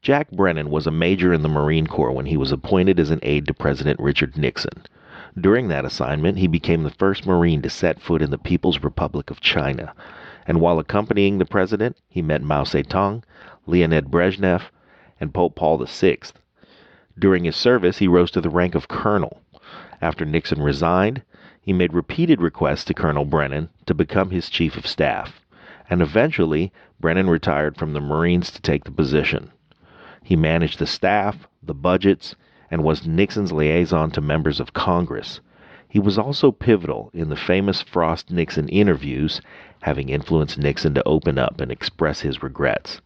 Jack Brennan was a major in the Marine Corps when he was appointed as an aide to President Richard Nixon. During that assignment, he became the first Marine to set foot in the People's Republic of China. And while accompanying the president, he met Mao Zedong, Leonid Brezhnev, and Pope Paul VI. During his service, he rose to the rank of colonel. After Nixon resigned, he made repeated requests to Colonel Brennan to become his chief of staff. And eventually, Brennan retired from the Marines to take the position. He managed the staff, the budgets, and was Nixon's liaison to members of Congress. He was also pivotal in the famous Frost-Nixon interviews, having influenced Nixon to open up and express his regrets.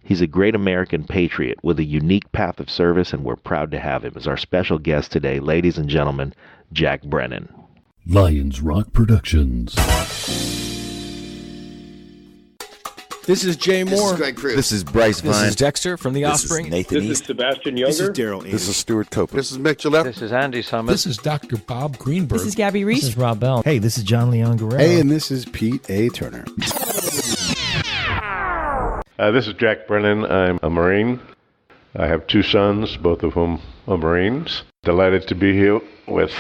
He's a great American patriot with a unique path of service, and we're proud to have him as our special guest today, ladies and gentlemen, Jack Brennan. Lions Rock Productions. This is Jay Mohr. This is Greg Cruz. This is Bryce Vine. This is Dexter from The Offspring. This is Nathan This East. is Sebastian Younger. This is Daryl Andy. This is Stuart Copeland. This is Mick Gillette. This is Andy Summit. This is Dr. Bob Greenberg. This is Gabby Reese. This is Rob Bell. Hey, this is Jon Leon Guerrero. Hey, and this is Pete A. Turner. This is Jack Brennan. I'm a Marine. I have two sons, both of whom are Marines. Delighted to be here with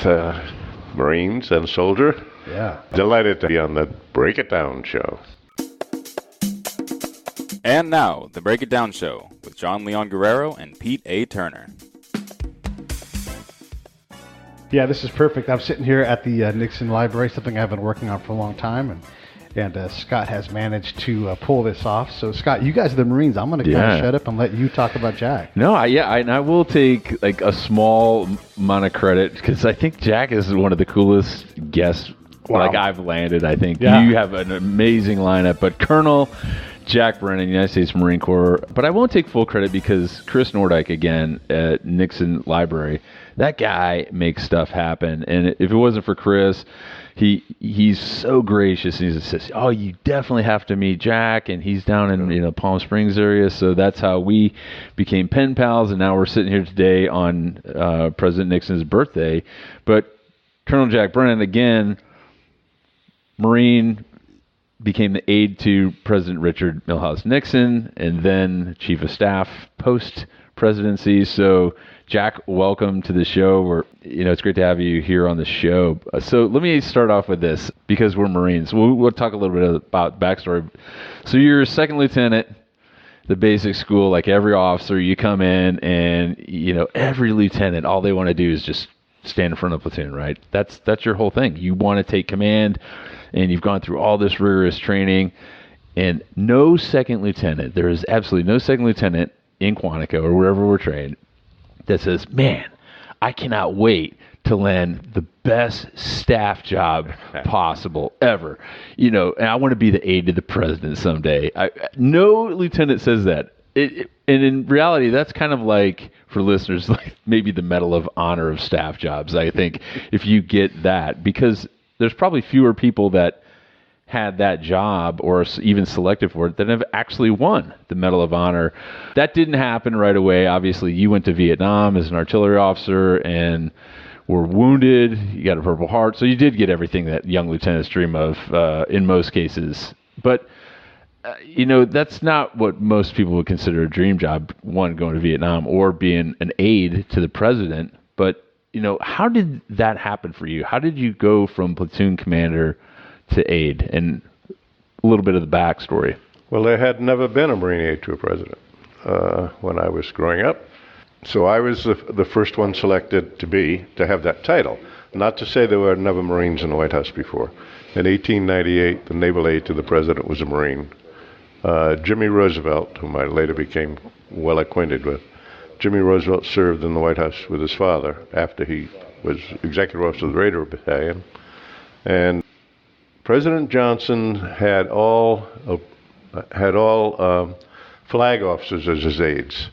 Marines and soldier. Yeah. Delighted to be on the Break It Down show. And now, the Break It Down show with Jon Leon Guerrero and Pete A. Turner. Yeah, this is perfect. I'm sitting here at the Nixon Library, something I've been working on for a long time, and Scott has managed to pull this off. So, Scott, you guys are the Marines. I'm going to kind of shut up and let you talk about Jack. No, I will take like a small amount of credit because I think Jack is one of the coolest guests I've landed. I think you have an amazing lineup, but Colonel Jack Brennan, United States Marine Corps. But I won't take full credit because Chris Nordyke, again, at Nixon Library, that guy makes stuff happen. And if it wasn't for Chris, he's so gracious. And he says, oh, you definitely have to meet Jack. And he's down in Palm Springs area. So that's how we became pen pals. And now we're sitting here today on President Nixon's birthday. But Colonel Jack Brennan, again, Marine, became the aide to President Richard Milhouse Nixon, and then Chief of Staff post-presidency. So, Jack, welcome to the show. It's great to have you here on the show. So let me start off with this, because we're Marines. We'll talk a little bit about backstory. So you're a second lieutenant, the basic school, like every officer. You come in, and every lieutenant, all they want to do is just stand in front of the platoon, right? That's your whole thing. You want to take command. And you've gone through all this rigorous training, and no second lieutenant, there is absolutely no second lieutenant in Quantico or wherever we're trained that says, man, I cannot wait to land the best staff job possible ever. And I want to be the aide to the president someday. No lieutenant says that. And in reality, that's kind of like, for listeners, like maybe the Medal of Honor of staff jobs, I think, if you get that, because there's probably fewer people that had that job or even selected for it that have actually won the Medal of Honor. That didn't happen right away. Obviously, you went to Vietnam as an artillery officer and were wounded. You got a Purple Heart. So you did get everything that young lieutenants dream of in most cases. But, that's not what most people would consider a dream job, one, going to Vietnam or being an aide to the president. But how did that happen for you? How did you go from platoon commander to aide? And a little bit of the backstory. Well, there had never been a Marine aide to a president when I was growing up. So I was the first one selected to have that title. Not to say there were never Marines in the White House before. In 1898, the naval aide to the president was a Marine. Jimmy Roosevelt, whom I later became well acquainted with, Jimmy Roosevelt served in the White House with his father after he was executive officer of the Raider Battalion. And President Johnson had all flag officers as his aides.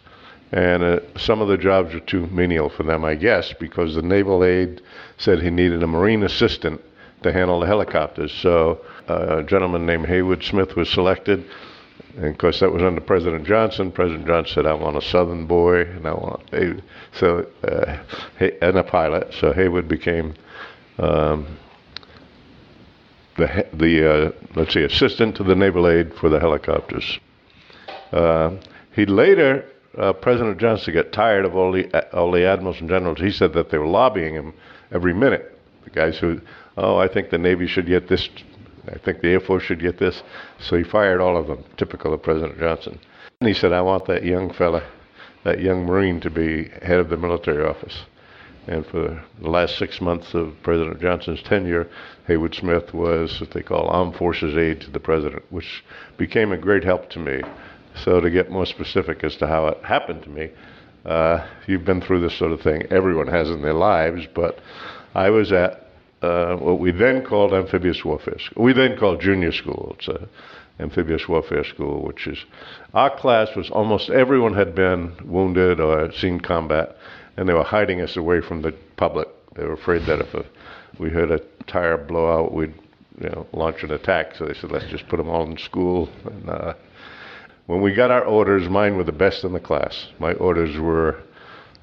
And some of the jobs were too menial for them, I guess, because the naval aide said he needed a Marine assistant to handle the helicopters. So a gentleman named Haywood Smith was selected. And of course, that was under President Johnson. President Johnson said, "I want a Southern boy, and I want and a pilot." So Haywood became assistant to the naval aide for the helicopters. He later President Johnson got tired of all the admirals and generals. He said that they were lobbying him every minute. The guys who, I think the Navy should get this, I think the Air Force should get this. So he fired all of them, typical of President Johnson. And he said, I want that young fella, that young Marine to be head of the military office. And for the last 6 months of President Johnson's tenure, Haywood Smith was what they call Armed Forces Aide to the President, which became a great help to me. So to get more specific as to how it happened to me, you've been through this sort of thing. Everyone has in their lives, but I was at what we then called amphibious warfare school. We then called junior school. It's a amphibious warfare school, which is, our class was almost everyone had been wounded or seen combat, and they were hiding us away from the public. They were afraid that if we heard a tire blow out, we'd launch an attack. So they said, let's just put them all in school. And when we got our orders, mine were the best in the class. My orders were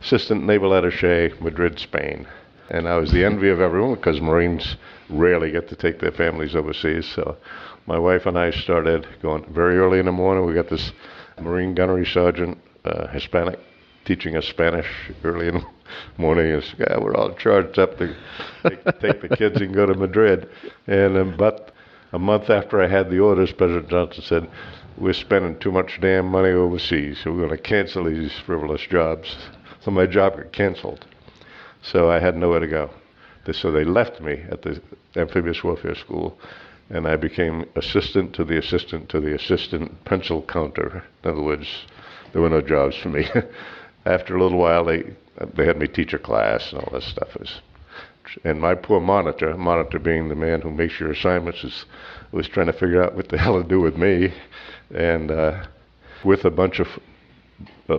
Assistant Naval Attaché, Madrid, Spain. And I was the envy of everyone because Marines rarely get to take their families overseas. So my wife and I started going very early in the morning. We got this Marine gunnery sergeant, Hispanic, teaching us Spanish early in the morning. We're all charged up to take the kids and go to Madrid. And about a month after I had the orders, President Johnson said, we're spending too much damn money overseas, so we're going to cancel these frivolous jobs. So my job got canceled. So I had nowhere to go. So they left me at the amphibious warfare school, and I became assistant to the assistant to the assistant pencil counter. In other words, there were no jobs for me. After a little while, they had me teach a class and all this stuff. And my poor monitor being the man who makes your assignments, was trying to figure out what the hell to do with me. And with a bunch of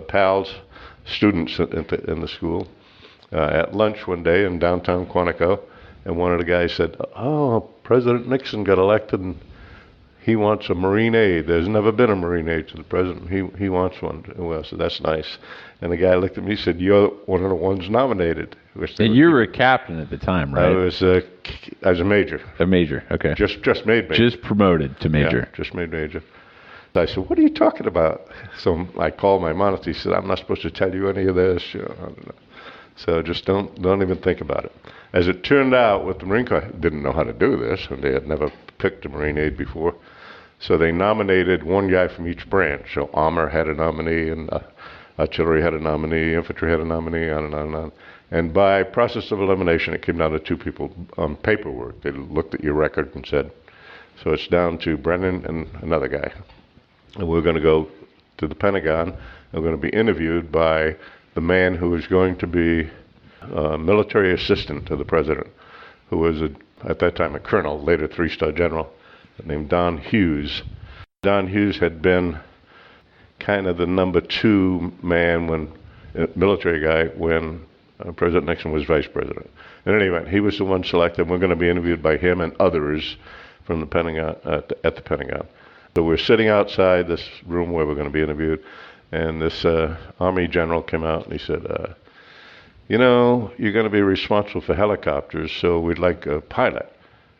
pals, students in the school, at lunch one day in downtown Quantico, and one of the guys said, President Nixon got elected and he wants a Marine aide. There's never been a Marine aide to the president. He wants one. Well, so that's nice. And the guy looked at me and said, you're one of the ones nominated. And you were a captain at the time, right? I was a major. A major, okay. Just made major. Just promoted to major. Yeah, just made major. I said, what are you talking about? So I called my monitor. He said, I'm not supposed to tell you any of this. I don't know. So just don't even think about it. As it turned out, with the Marine Corps, didn't know how to do this, and they had never picked a Marine aide before. So they nominated one guy from each branch. So Armor had a nominee, and Artillery had a nominee, Infantry had a nominee, on and on and on. And by process of elimination, it came down to two people on paperwork. They looked at your record and said, so it's down to Brennan and another guy. And we're going to go to the Pentagon, and we're going to be interviewed by the man who is going to be a military assistant to the president, who was, at that time, a colonel, later three-star general, named Don Hughes. Don Hughes had been kind of the number two man, military guy, when President Nixon was vice president. In any event, he was the one selected. We're going to be interviewed by him and others from the Pentagon, at the Pentagon. So we're sitting outside this room where we're going to be interviewed, and this Army general came out and he said, you're going to be responsible for helicopters, so we'd like a pilot.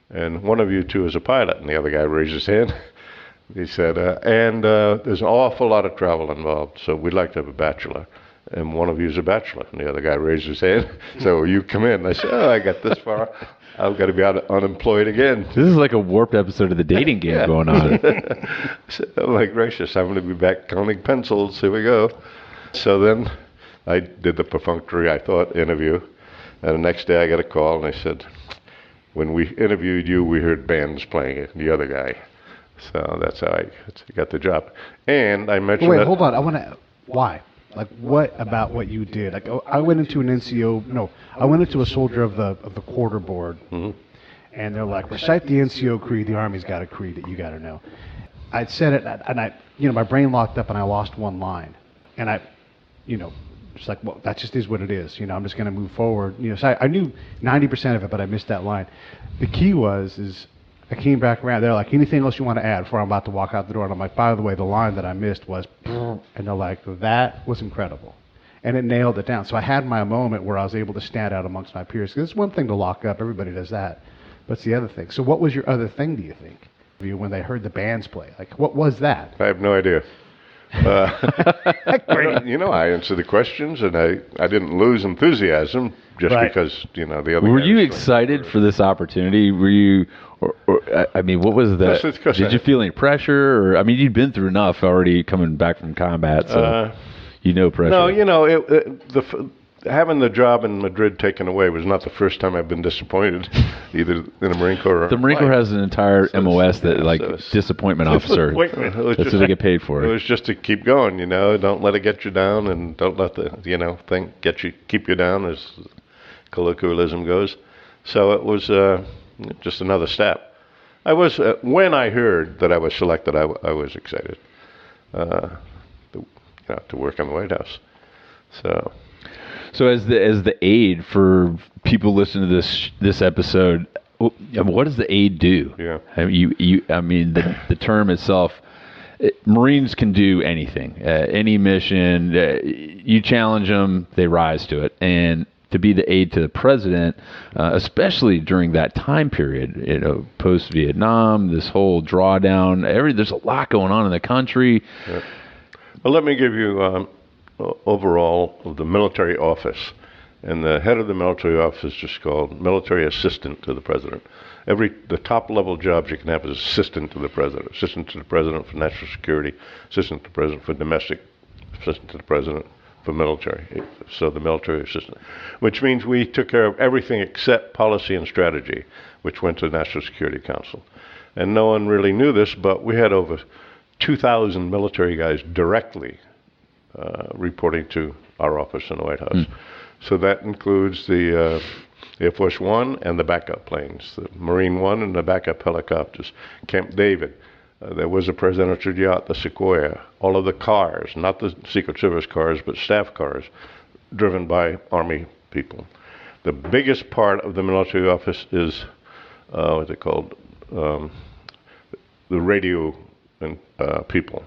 And one of you two is a pilot. And the other guy raised his hand. He said, and there's an awful lot of travel involved, so we'd like to have a bachelor. And one of you is a bachelor. And the other guy raised his hand. So you come in. I said, I got this far. I've got to be unemployed again. This is like a warped episode of the dating game going on. So, oh my gracious, I'm going to be back counting pencils. Here we go. So then I did the perfunctory, I thought, interview. And the next day I got a call and I said, when we interviewed you, we heard bands playing it, the other guy. So that's how I got the job. And I mentioned Wait, hold on. I want to, why? Like, what about what you did? Like, I went into an NCO, I went into a soldier of the quarter board, and they're like, recite the NCO creed. The Army's got a creed that you got to know. I'd said it, and my brain locked up, and I lost one line. And just like, well, that just is what it is. I'm just going to move forward. So I knew 90% of it, but I missed that line. The key is I came back around. They're like, anything else you want to add before I'm about to walk out the door? And I'm like, by the way, the line that I missed was, and they're like, that was incredible. And it nailed it down. So I had my moment where I was able to stand out amongst my peers. Because it's one thing to lock up. Everybody does that. But it's the other thing. So what was your other thing, do you think, when they heard the bands play? Like, what was that? I have no idea. I answered the questions, and I didn't lose enthusiasm just because, the other Were guy you was excited for this opportunity? Were you, what was that? Did you feel any pressure? Or, you'd been through enough already coming back from combat, so pressure. No, having the job in Madrid taken away was not the first time I've been disappointed, either in the Marine Corps or the Marine Corps has an entire MOS disappointment officer. Disappointment. That's what they get paid for. It was just to keep going, Don't let it get you down, and don't let the thing keep you down, as colloquialism goes. So it was just another step. I was when I heard that I was selected, I was excited to work in the White House. So as the aide, for people listening to this episode, what does the aide do? Yeah. The term itself, Marines can do anything, any mission. You challenge them, they rise to it. And to be the aide to the president, especially during that time period, post-Vietnam, this whole drawdown, there's a lot going on in the country. Yeah. Well, let me give you overall of the military office, and the head of the military office is just called military assistant to the president. The top level jobs you can have is assistant to the president for national security, assistant to the president for domestic, assistant to the president for military. So the military assistant, which means we took care of everything except policy and strategy, which went to the National Security Council. And no one really knew this, but we had over 2,000 military guys directly reporting to our office in the White House. So that includes the Air Force One and the backup planes, the Marine One and the backup helicopters, Camp David. There was a presidential yacht, the Sequoia, all of the cars, not the Secret Service cars, but staff cars, driven by Army people. The biggest part of the military office is, what's it called, the radio and people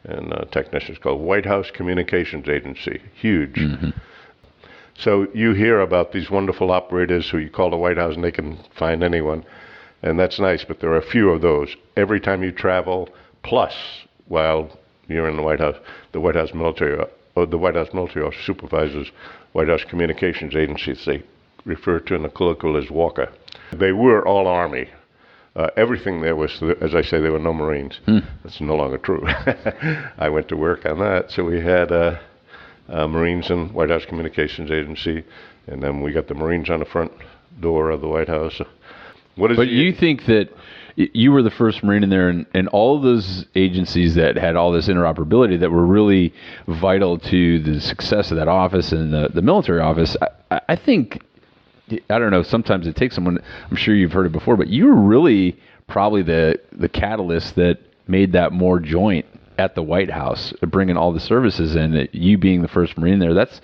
and technicians, called White House Communications Agency. Huge. Mm-hmm. So you hear about these wonderful operators who you call the White House and they can find anyone, and that's nice, but there are a few of those. Every time you travel, plus while you're in the White House military office supervises White House Communications Agencies. They refer to in the colloquial as Walker. They were all Army. Everything there was, as I say, there were no Marines. That's no longer true. I went to work on that. So we had Marines in White House Communications Agency, and then we got the Marines on the front door of the White House. But you think that you were the first Marine in there, and all of those agencies that had all this interoperability that were really vital to the success of that office and the military office, I think, I don't know, sometimes it takes someone, I'm sure you've heard it before, but you were really probably the catalyst that made that more joint at the White House, bringing all the services in. You being the first Marine there, that's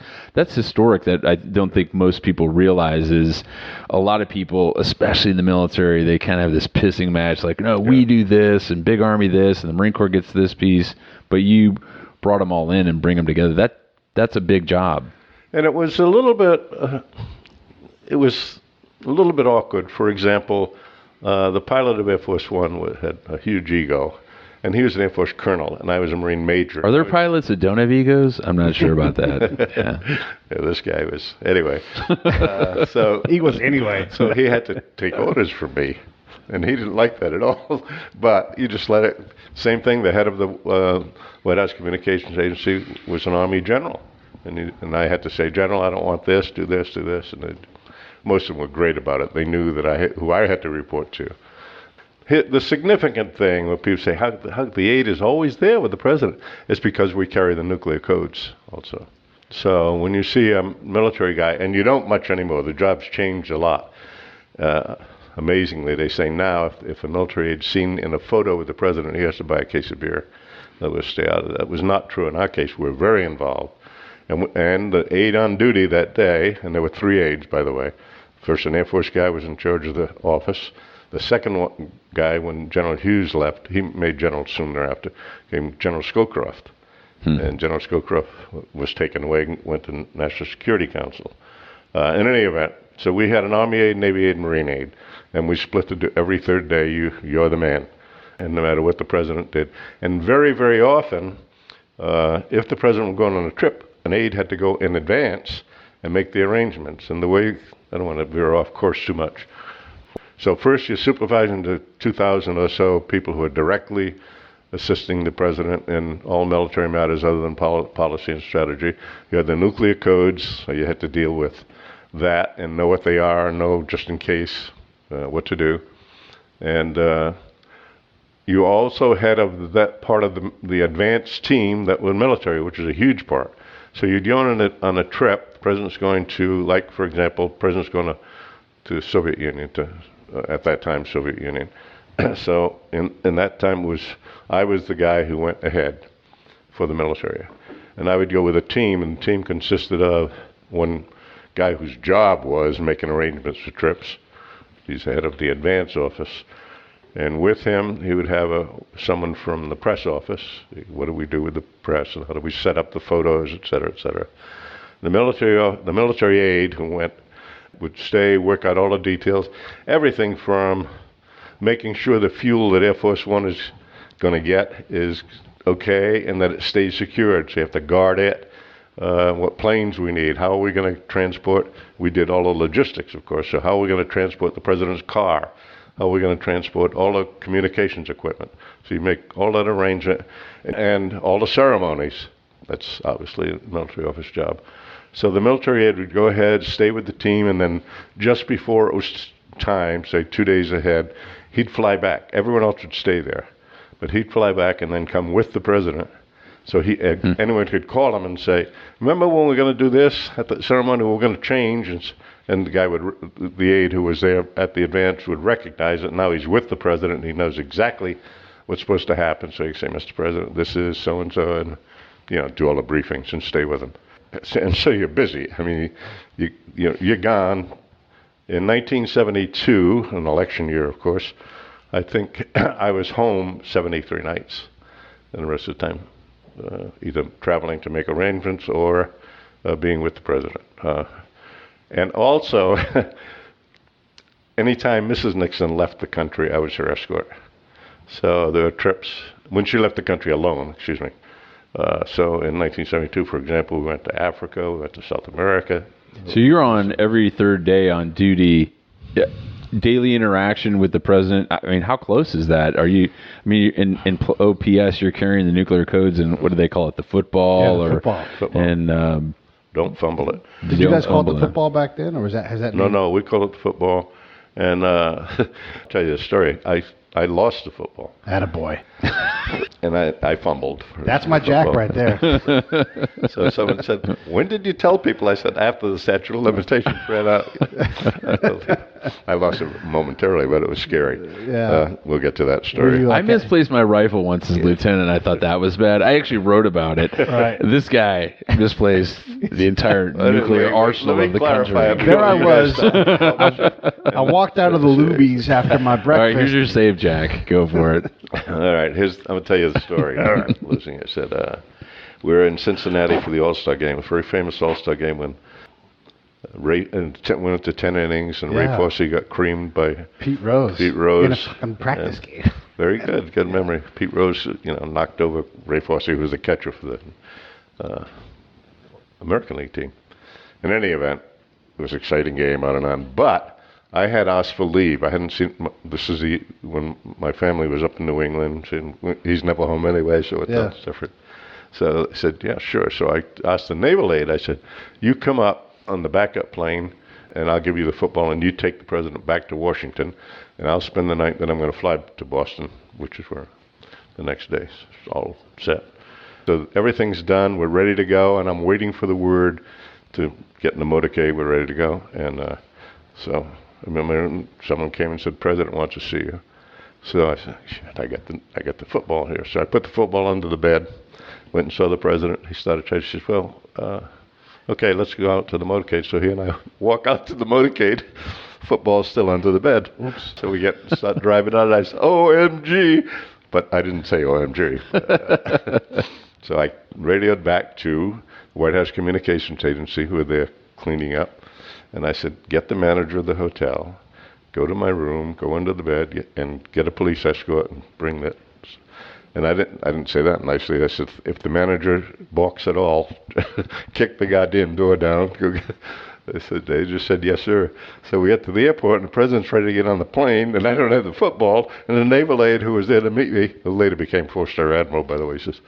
historic. That I don't think most people realize. Is a lot of people, especially in the military, they kind of have this pissing match, like, no, we do this, and Big Army this, and the Marine Corps gets this piece, but you brought them all in and bring them together. That's a big job. And it was a little bit, awkward. For example, the pilot of Air Force One had a huge ego. And he was an Air Force colonel, and I was a Marine major. Are there pilots that don't have egos? I'm not sure about that. Yeah, this guy was, anyway. So he was anyway. So he had to take orders from me, and he didn't like that at all. But you just let it. Same thing. The head of the White House Communications Agency was an Army general, and I had to say, General, I don't want this. Do this. Do this. And most of them were great about it. They knew that who I had to report to. The significant thing when people say how the aide is always there with the president is because we carry the nuclear codes also. So when you see a military guy, and you don't much anymore, the job's changed a lot. Amazingly, they say now if a military aide's seen in a photo with the president, he has to buy a case of beer. That would stay out of that. That was not true in our case. We were very involved. And the aide on duty that day, and there were 3 aides, by the way. First, an Air Force guy was in charge of the office. The second guy, when General Hughes left, he made general soon thereafter, came General Scowcroft. And General Scowcroft was taken away and went to National Security Council. In any event, so we had an Army aide, Navy aide, Marine aide, and we split every third day, you're the man, and no matter what the president did. And very, very often, if the president was going on a trip, an aide had to go in advance and make the arrangements. And the way, I don't want to veer off course too much. So first you're supervising the 2,000 or so people who are directly assisting the president in all military matters other than policy and strategy. You had the nuclear codes, so you had to deal with that and know what they are, know just in case what to do. And you also had of that part of the advanced team that was military, which is a huge part. So you'd go on a trip. The president's going to, like, for example, the president's going to the Soviet Union, at that time, Soviet Union. So in that time I was the guy who went ahead for the military. And I would go with a team, and the team consisted of one guy whose job was making arrangements for trips. He's the head of the advance office. And with him, he would have someone from the press office. What do we do with the press, and how do we set up the photos, et cetera, et cetera. The military aide who would stay, work out all the details, everything from making sure the fuel that Air Force One is going to get is okay and that it stays secured. So you have to guard it, what planes we need, how are we going to transport. We did all the logistics, of course, so how are we going to transport the president's car? How are we going to transport all the communications equipment? So you make all that arrangement and all the ceremonies. That's obviously a military office job. So the military aide would go ahead, stay with the team, and then just before it was time, say 2 days ahead, he'd fly back. Everyone else would stay there. But he'd fly back and then come with the president. So anyone could call him and say, remember when we're going to do this at the ceremony, we're going to change? And the guy the aide who was there at the advance would recognize it. Now he's with the president, and he knows exactly what's supposed to happen. So you say, Mr. President, this is so-and-so, and do all the briefings and stay with him. And so you're busy. I mean, you're gone. In 1972, an election year, of course, I think I was home 73 nights, and the rest of the time either traveling to make arrangements or being with the president. And also, anytime Mrs. Nixon left the country, I was her escort. So there were trips, when she left the country alone, excuse me. So in 1972, for example, we went to Africa, we went to South America. So you're on every third day on duty, daily interaction with the president. I mean, how close is that? Are you, I mean, in OPS, you're carrying the nuclear codes and what do they call it, the football? Yeah, the football. And don't fumble it. Did you guys call it the football back then, or has that? No, we call it the football. And I'll tell you a story. I lost the football. Attaboy. And I fumbled. That's my jack right there. So someone said, when did you tell people? I said, after the statute of limitations ran out. I lost it momentarily, but it was scary. Yeah. We'll get to that story. I misplaced my rifle once as lieutenant. I thought that was bad. I actually wrote about it. Right. This guy misplaced the entire nuclear arsenal of the country. There I was. I walked out of the Lubies after my breakfast. All right, here's your save, Jack. Go for it. All right, I'm going to tell you the story. Losing it. I said, we were in Cincinnati for the All-Star game, a very famous All-Star game when went into 10 innings, and Ray Fosse got creamed by Pete Rose. In a fucking practice game. Very good memory. Pete Rose, knocked over Ray Fosse, who was the catcher for the American League team. In any event, it was an exciting game, on and on. But I had asked for leave. I hadn't seen. This is when my family was up in New England, and he's never home anyway, so it's different. So I said, yeah, sure. So I asked the naval aide. I said, you come up on the backup plane, and I'll give you the football, and you take the president back to Washington, and I'll spend the night. Then I'm going to fly to Boston, which is where the next day. It's all set. So everything's done. We're ready to go, and I'm waiting for the word to get in the motorcade. We're ready to go, and so. I remember someone came and said, "President wants to see you." So I said, "Shit, I got the football here." So I put the football under the bed, went and saw the president. He started trying. She said, "Well, okay, let's go out to the motorcade." So he and I walk out to the motorcade. Football's still under the bed. Oops. So we start driving out, and I said, "OMG!" But I didn't say OMG. So I radioed back to the White House Communications Agency, who were there cleaning up. And I said, get the manager of the hotel, go to my room, go under the bed, and get a police escort and bring that. And I didn't say that nicely. I said, if the manager balks at all, kick the goddamn door down. They just said, yes, sir. So we get to the airport, and the president's ready to get on the plane, and I don't have the football. And the naval aide who was there to meet me, who later became 4-star admiral, by the way, said,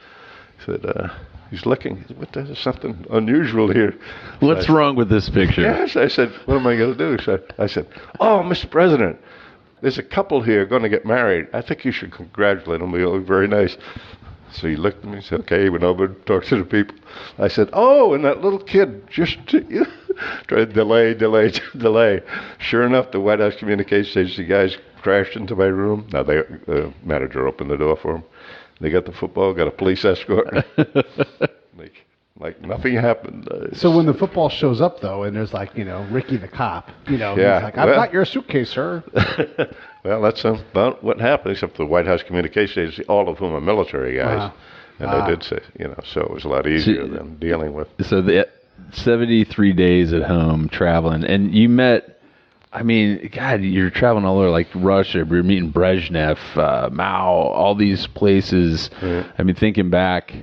he's looking. He said, there's something unusual here. What's wrong with this picture? Yes, I said, what am I going to do? So I said, oh, Mr. President, there's a couple here going to get married. I think you should congratulate them. They'll be very nice. So he looked at me and said, okay, he went over and talked to the people. I said, oh, and that little kid just tried to delay. Sure enough, the White House Communications Agency guys crashed into my room. Now, the manager opened the door for them. They got the football, got a police escort. Like nothing happened. So when the football shows up, though, and there's like, Ricky the cop, he's like, I've got your suitcase, sir. Well, that's about what happened, except for the White House Communications Agency, all of whom are military guys. And they did say, so it was a lot easier than dealing with. So the 73 days at home traveling, and you met, God, you're traveling all over, like Russia, you're meeting Brezhnev, Mao, all these places. Mm-hmm. Thinking back,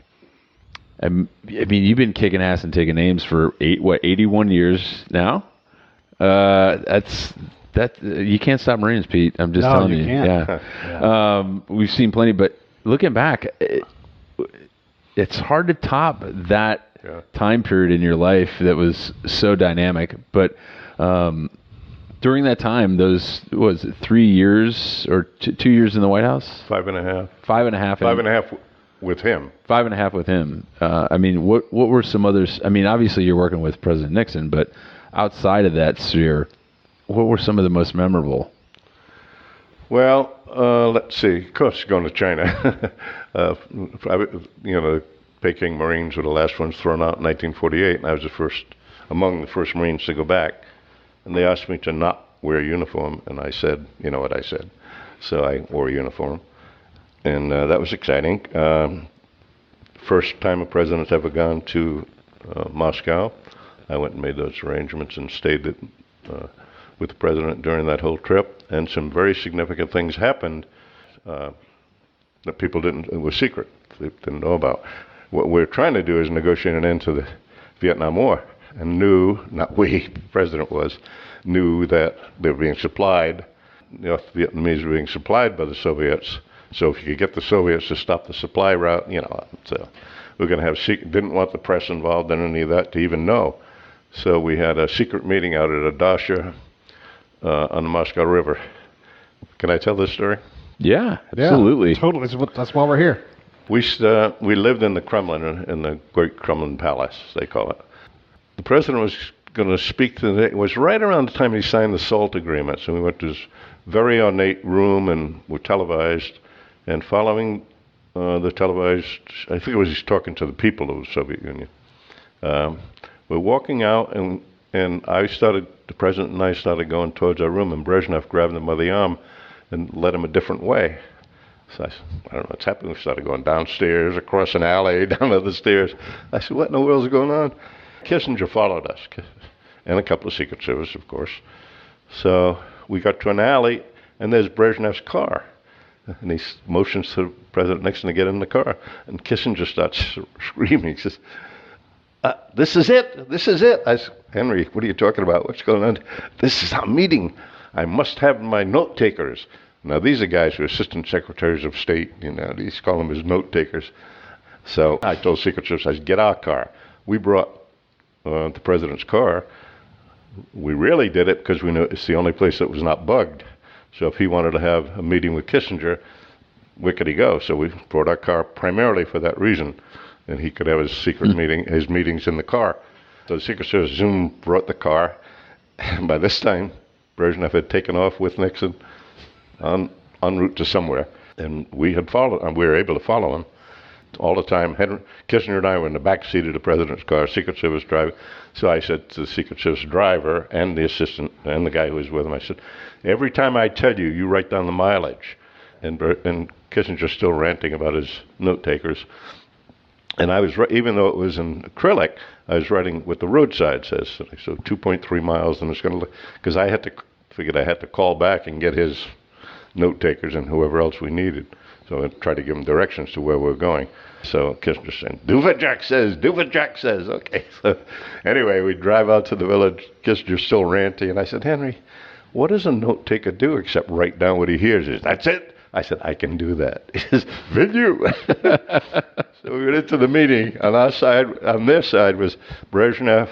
you've been kicking ass and taking names for 81 years now. You can't stop Marines, Pete. I'm just telling you. Can't. Yeah. We've seen plenty, but looking back, it's hard to top that time period in your life that was so dynamic. But during that time, those was it 3 years or 2 years in the White House? 5.5. 5.5. 5.5 with him. 5.5 with him. What were some others? Obviously you're working with President Nixon, but outside of that sphere, what were some of the most memorable? Well, let's see. Of course, going to China. The Peking Marines were the last ones thrown out in 1948, and I was among the first Marines to go back. And they asked me to not wear a uniform, and I said, you know what I said. So I wore a uniform, and that was exciting. First time a president's ever gone to Moscow. I went and made those arrangements and stayed with the president during that whole trip, and some very significant things happened that people it was secret, they didn't know about. What we're trying to do is negotiate an end to the Vietnam War, and the president knew that they were being supplied, the Vietnamese were being supplied by the Soviets, so if you could get the Soviets to stop the supply route, so we're going to have didn't want the press involved in any of that to even know. So we had a secret meeting out at a dasha on the Moscow River. Can I tell this story? Yeah, absolutely. Yeah, totally. That's why we're here. We lived in the Kremlin, in the Great Kremlin Palace, they call it. The president was going to speak it was right around the time he signed the SALT agreement. So we went to this very ornate room and were televised. And following the televised, I think it was he's talking to the people of the Soviet Union. We're walking out, and the president and I started going towards our room, and Brezhnev grabbed him by the arm and led him a different way. So I said, I don't know what's happening. We started going downstairs, across an alley, down the stairs. I said, what in the world's going on? Kissinger followed us, and a couple of Secret Service, of course. So we got to an alley, and there's Brezhnev's car. And he motions to President Nixon to get in the car. And Kissinger starts screaming. He says, this is it. This is it. I said, Henry, what are you talking about? What's going on? This is our meeting. I must have my note takers. Now, these are guys who are assistant secretaries of state. These call them as note takers. So I told Secret Service, I said, get our car. We brought the president's car. We really did it because we knew it's the only place that was not bugged. So if he wanted to have a meeting with Kissinger, where could he go? So we brought our car primarily for that reason. And he could have his secret his meetings in the car. So the Secret Service brought the car. And by this time, Brezhnev had taken off with Nixon en route to somewhere. And we were able to follow him all the time. Kissinger and I were in the back seat of the president's car, Secret Service driver. So I said to the Secret Service driver and the assistant and the guy who was with him, I said, every time I tell you, you write down the mileage. And Kissinger's still ranting about his note takers. And I was, even though it was in acrylic, I was writing what the roadside says. So 2.3 miles, and it's going to, because figured I had to call back and get his note takers and whoever else we needed. So I tried to give him directions to where we're going. So Kissinger said, do what Jack says, do what Jack says. Okay. So anyway, we drive out to the village. Kissinger's still ranting. And I said, Henry, what does a note taker do except write down what he hears? He says, that's it. I said, I can do that. He says, will you? So we went into the meeting. On their side was Brezhnev,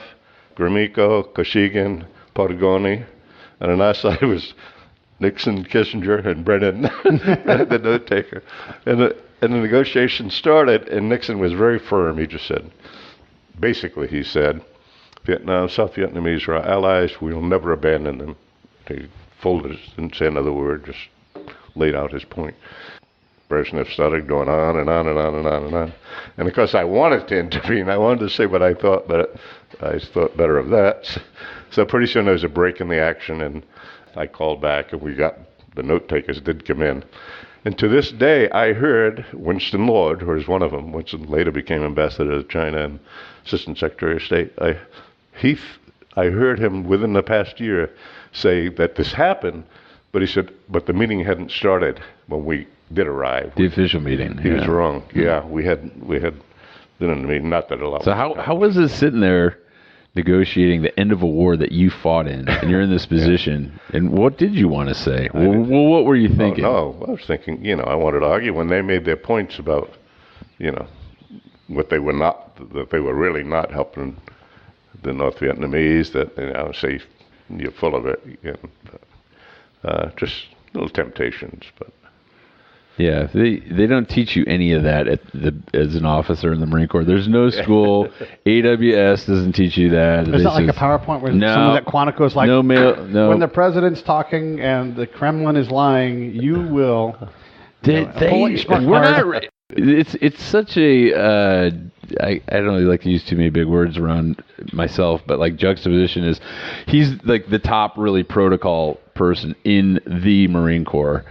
Gromyko, Kosygin, Podgorny. And on our side was Nixon, Kissinger, and Brennan, the note taker. And the negotiations started, and Nixon was very firm. He just said, basically, he said, Vietnam, South Vietnamese are our allies. We will never abandon them. He folded, didn't say another word, just laid out his point. Brezhnev started going on and on and on and on and on. And of course, I wanted to intervene. I wanted to say what I thought, but I thought better of that. So pretty soon there was a break in the action, and I called back, and the note takers did come in. And to this day, I heard Winston Lord, who was one of them. Winston later became ambassador to China and Assistant Secretary of State. I heard him within the past year say that this happened, but he said, but the meeting hadn't started when we did arrive. The official meeting. He was wrong. Yeah, we had been in the meeting, not that a lot. So how was it sitting there negotiating the end of a war that you fought in, and you're in this position, and what did you want to say? Well, what were you thinking? Oh, no, I was thinking, I wanted to argue when they made their points about, what they were not, that they were really not helping the North Vietnamese, that, say, you're full of it, just little temptations, but. Yeah, they don't teach you any of that as an officer in the Marine Corps. There's no school. AWS doesn't teach you that. There's not like a PowerPoint where someone at Quantico's like, no. When the president's talking and the Kremlin is lying, you will. It's such a I don't really like to use too many big words around myself, but like juxtaposition is he's like the top really protocol person in the Marine Corps.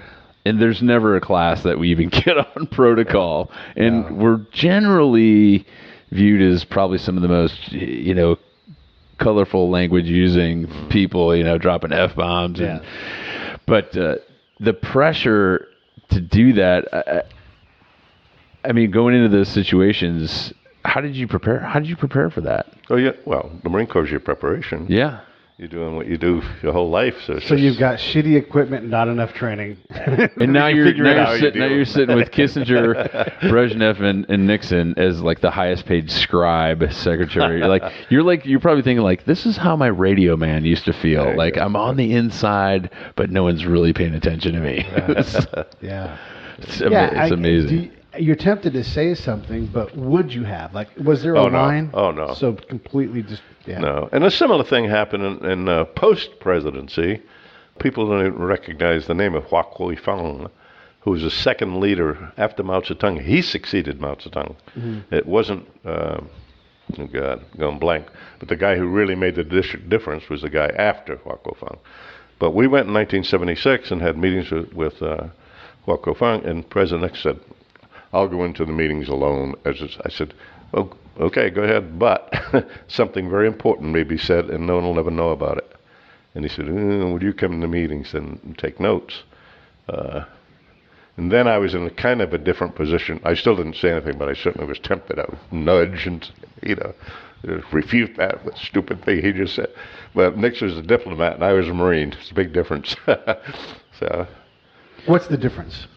And there's never a class that we even get on protocol. And we're generally viewed as probably some of the most, colorful language using people, dropping F-bombs. Yeah. But the pressure to do that, I mean, going into those situations, how did you prepare? How did you prepare for that? Oh, yeah. Well, the Marine Corps is your preparation. Yeah. You're doing what you do your whole life. So you've got shitty equipment and not enough training. And now you're sitting with Kissinger, Brezhnev, and Nixon as like the highest paid scribe secretary. You're probably thinking like, this is how my radio man used to feel. Like I'm on the inside, but no one's really paying attention to me. It's amazing. You're tempted to say something, but would you have? Like, was there a line? Oh, no. So completely just, No. And a similar thing happened in post-presidency. People don't even recognize the name of Hua Kui-fang, who was the second leader after Mao Zedong. He succeeded Mao Zedong. Mm-hmm. It wasn't, going blank, but the guy who really made the difference was the guy after Hua Kui-fang. But we went in 1976 and had meetings with Hua Kui-fang, and President Nixon said, I'll go into the meetings alone. I said, oh, okay, go ahead, but something very important may be said and no one will ever know about it. And he said, would you come to meetings and take notes? And then I was in a kind of a different position. I still didn't say anything, but I certainly was tempted. I would nudge and, refute that stupid thing he just said. But Nixon was a diplomat and I was a Marine. It's a big difference. So, what's the difference?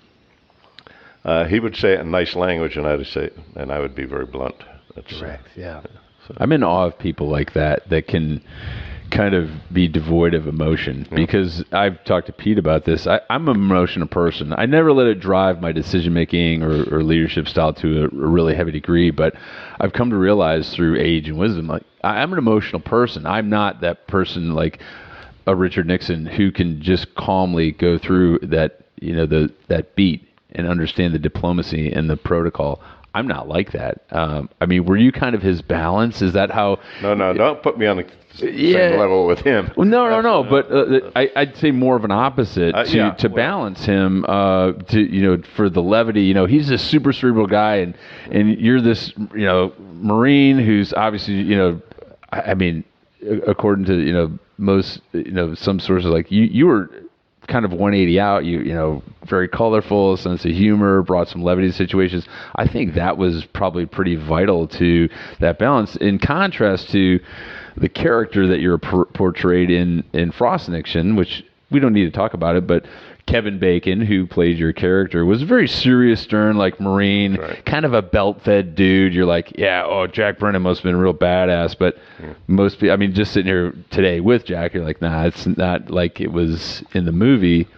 He would say it in nice language, and I would be very blunt. That's correct. Yeah. So. I'm in awe of people like that can kind of be devoid of emotion. Because I've talked to Pete about this. I'm an emotional person. I never let it drive my decision making or leadership style to a really heavy degree. But I've come to realize through age and wisdom, like I'm an emotional person. I'm not that person like a Richard Nixon who can just calmly go through that that beat and understand the diplomacy and the protocol. I'm not like that. I mean, were you kind of his balance? Is that how? No, don't put me on the same level with him. Well, no. But I'd say more of an opposite to balance him. For the levity. He's a super cerebral guy, and you're this Marine who's obviously I mean, according to most some sources, like you were kind of 180 out. You know, very colorful, sense of humor, brought some levity to situations. I think that was probably pretty vital to that balance. In contrast to the character that you're portrayed in Frost Nixon, which we don't need to talk about it, but Kevin Bacon, who played your character, was a very serious, stern, like Marine, kind of a belt-fed dude. You're like, Jack Brennan must have been a real badass. But most people, I mean, just sitting here today with Jack, you're like, nah, it's not like it was in the movie.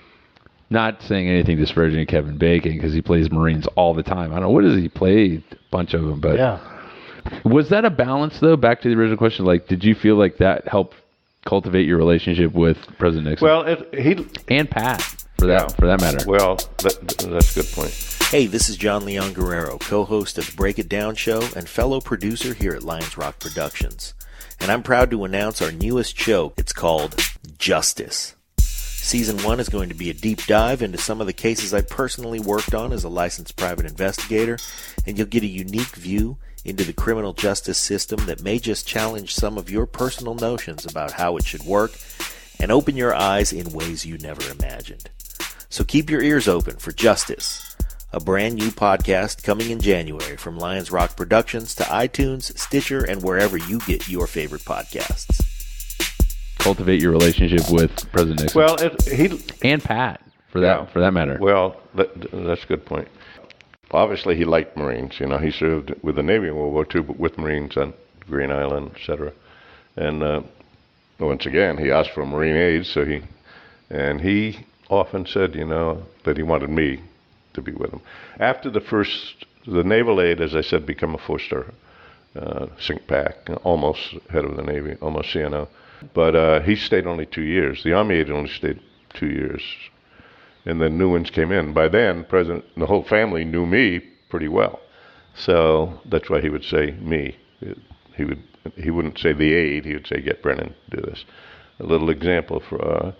Not saying anything disparaging of Kevin Bacon because he plays Marines all the time. I don't know, what does he play? A bunch of them, but was that a balance though? Back to the original question, like, did you feel like that helped cultivate your relationship with President Nixon? Well, and Pat. For that matter. Well, that's a good point. Hey, this is Jon Leon Guerrero, co-host of the Break It Down show and fellow producer here at Lions Rock Productions. And I'm proud to announce our newest show. It's called Justice. Season 1 is going to be a deep dive into some of the cases I personally worked on as a licensed private investigator, and you'll get a unique view into the criminal justice system that may just challenge some of your personal notions about how it should work and open your eyes in ways you never imagined. So keep your ears open for Justice, a brand new podcast coming in January from Lions Rock Productions to iTunes, Stitcher, and wherever you get your favorite podcasts. Cultivate your relationship with President Nixon. Well, and Pat, for that matter. Well, that's a good point. Obviously, he liked Marines. You know, he served with the Navy in World War II, but with Marines on Green Island, etc. And once again, he asked for a Marine aide, so he often said, you know, that he wanted me to be with him. After the naval aide, as I said, became a 4-star sink pack, almost head of the Navy, almost CNO. But he stayed only 2 years. The Army aide only stayed 2 years. And then new ones came in. By then, the whole family knew me pretty well. So that's why he would say me. He wouldn't say the aide, he would say, get Brennan to do this. A little example for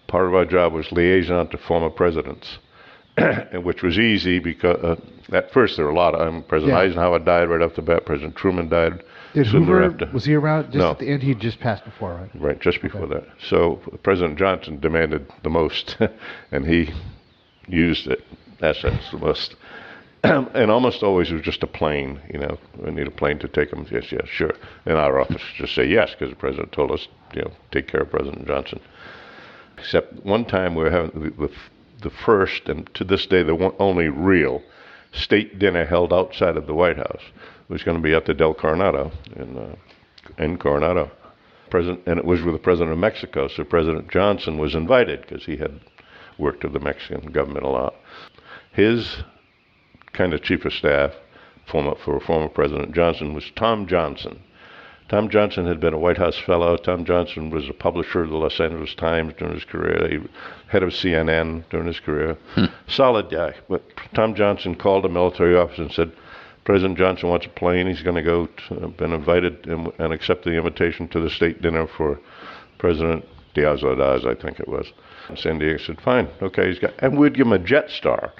part of our job was liaison to former presidents, which was easy because at first there were a lot of them. President Eisenhower died right off the bat. President Truman died. Did Hoover, was he around just No. at the end? He just passed before, right? Right, just before that. So President Johnson demanded the most, and he used it. That's the most. And almost always it was just a plane, you know. We need a plane to take him. Yes, sure. And our office just say yes because the president told us, you know, take care of President Johnson. Except one time we were having the first, and to this day the only real state dinner held outside of the White House. It was going to be at the Del Coronado in Coronado. And it was with the President of Mexico, so President Johnson was invited because he had worked with the Mexican government a lot. His kind of chief of staff for former President Johnson was Tom Johnson. Tom Johnson had been a White House fellow. Tom Johnson was a publisher of the Los Angeles Times during his career. He head of CNN during his career. Solid guy. But Tom Johnson called a military officer and said, President Johnson wants a plane. He's going to go, been invited and accepted the invitation to the state dinner for President Diaz-Ordaz, I think it was. San Diego said, fine, okay. And we'd give him a Jetstar.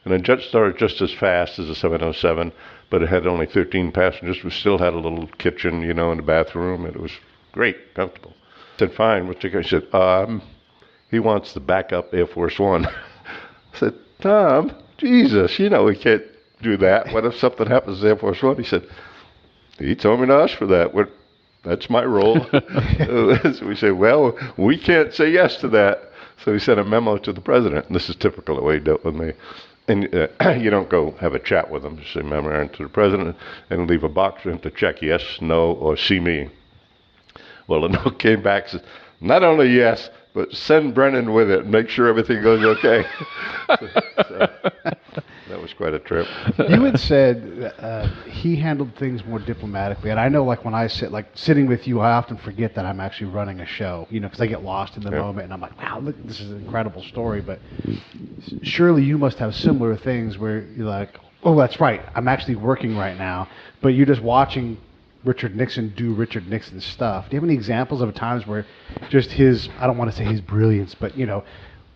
And a Jetstar is just as fast as a 707, but it had only 13 passengers. We still had a little kitchen, you know, in the bathroom, and it was great, comfortable. I said, fine, what's the guy? He said, he wants the backup Air Force One. I said, Tom, Jesus, you know we can't do that. What if something happens to Air Force One? He said, he told me to ask for that. That's my role. So we said, well, we can't say yes to that. So he sent a memo to the president, and this is typical the way he dealt with me. And you don't go have a chat with them. Just say memorandum to the president and leave a box for him to check yes, no, or see me. Well, the note came back and said, not only yes, but send Brennan with it and make sure everything goes okay. So that was quite a trip. You had said he handled things more diplomatically, and I know, like when I sitting with you, I often forget that I'm actually running a show, you know, because I get lost in the moment, and I'm like, wow, look, this is an incredible story. But surely you must have similar things where you're like, oh, that's right, I'm actually working right now, but you're just watching Richard Nixon do Richard Nixon stuff. Do you have any examples of times where just his, I don't want to say his brilliance, but, you know,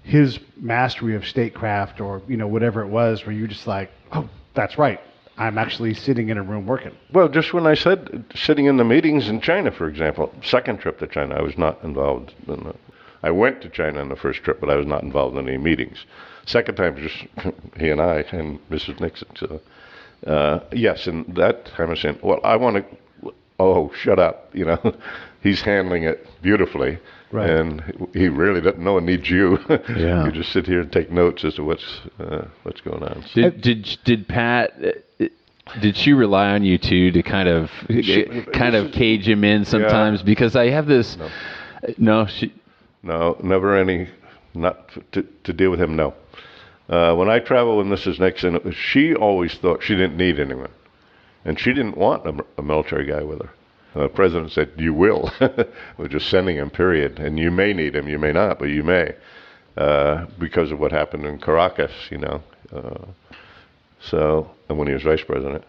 his mastery of statecraft or, you know, whatever it was, where you're just like, oh, that's right, I'm actually sitting in a room working? Well, just when I said sitting in the meetings in China, for example, second trip to China, I was not involved in I went to China on the first trip, but I was not involved in any meetings. Second time, just he and I and Mrs. Nixon. So, yes, and that time I was saying, well, I want to, oh, shut up, you know. He's handling it beautifully. Right. And he really doesn't. No one needs you. Yeah. You just sit here and take notes as to what's going on. So. Did Pat? Did she rely on you too to kind of cage him in sometimes? Yeah. Because I have this. No, never any. Not to deal with him. No. When I traveled with Mrs. Nixon, she always thought she didn't need anyone, and she didn't want a military guy with her. The president said, "You will." We're just sending him, period. And you may need him, you may not, but you may, because of what happened in Caracas, you know. And when he was vice president.